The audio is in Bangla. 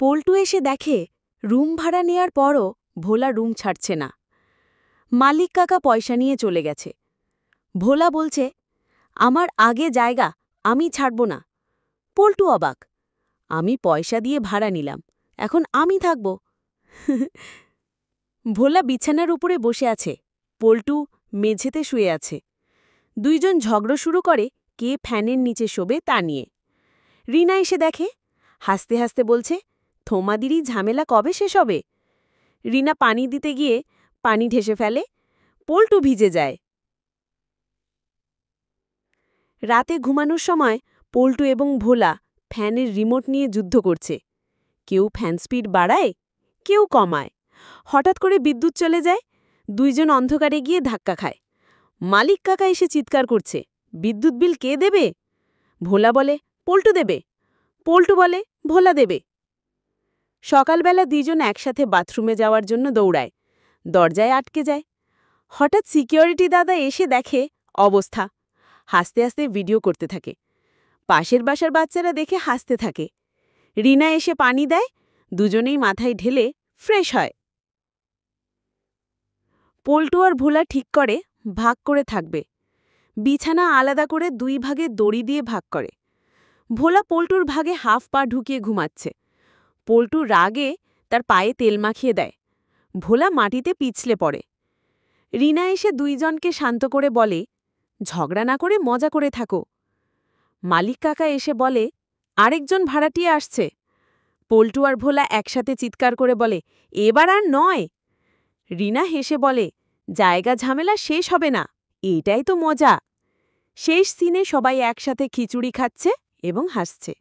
পল্টু এসে দেখে রুম ভাড়া নেয়ার পরও ভোলা রুম ছাড়ছে না। মালিক কাকা পয়সা নিয়ে চলে গেছে। ভোলা বলছে, আমার আগে জায়গা, আমি ছাড়ব না। পল্টু অবাক, আমি পয়সা দিয়ে ভাড়া নিলাম, এখন আমি থাকব। ভোলা বিছানার উপরে বসে আছে, পল্টু মেঝেতে শুয়ে আছে। দুইজন ঝগড়া শুরু করে কে ফ্যানের নিচে শোবে তা নিয়ে। রিনা এসে দেখে, হাসতে হাসতে বলছে, থোমাদিরই ঝামেলা কবে শেষ হবে? রিনা পানি দিতে গিয়ে পানি ঢেসে ফেলে, পল্টু ভিজে যায়। রাতে ঘুমানোর সময় পল্টু এবং ভোলা ফ্যানের রিমোট নিয়ে যুদ্ধ করছে। কেউ ফ্যান স্পিড বাড়ায়, কেউ কমায়। হঠাৎ করে বিদ্যুৎ চলে যায়, দুইজন অন্ধকারে গিয়ে ধাক্কা খায়। মালিক কাকা এসে চিৎকার করছে, বিদ্যুৎ বিল কে দেবে? ভোলা বলে, পল্টু দেবে। পল্টু বলে, ভোলা দেবে। সকালবেলা দুইজন একসাথে বাথরুমে যাওয়ার জন্য দৌড়ায়, দরজায় আটকে যায়। হঠাৎ সিকিউরিটি দাদা এসে দেখে অবস্থা, হাসতে হাসতে ভিডিও করতে থাকে। পাশের বাসার বাচ্চারা দেখে হাসতে থাকে। রিনা এসে পানি দেয়, দুজনেই মাথায় ঢেলে ফ্রেশ হয়। পল্টু আর ভোলা ঠিক করে ভাগ করে থাকবে। বিছানা আলাদা করে দুই ভাগে দড়ি দিয়ে ভাগ করে। ভোলা পল্টুর ভাগে হাফ পা ঢুকিয়ে ঘুমাচ্ছে। পল্টু রাগে তার পায়ে তেল মাখিয়ে দেয়। ভোলা মাটিতে পিছলে পড়ে। রিনা এসে দুইজনকে শান্ত করে বলে, ঝগড়া না করে মজা করে থাকো। মালিক কাকা এসে বলে, আরেকজন ভাড়াটিয়ে আসছে। পল্টু আর ভোলা একসাথে চিৎকার করে বলে, এবার আর নয়। রিনা হেসে বলে, জায়গা ঝামেলা শেষ হবে না, এটাই তো মজা। শেষ সিনে সবাই একসাথে খিচুড়ি খাচ্ছে এবং হাসছে।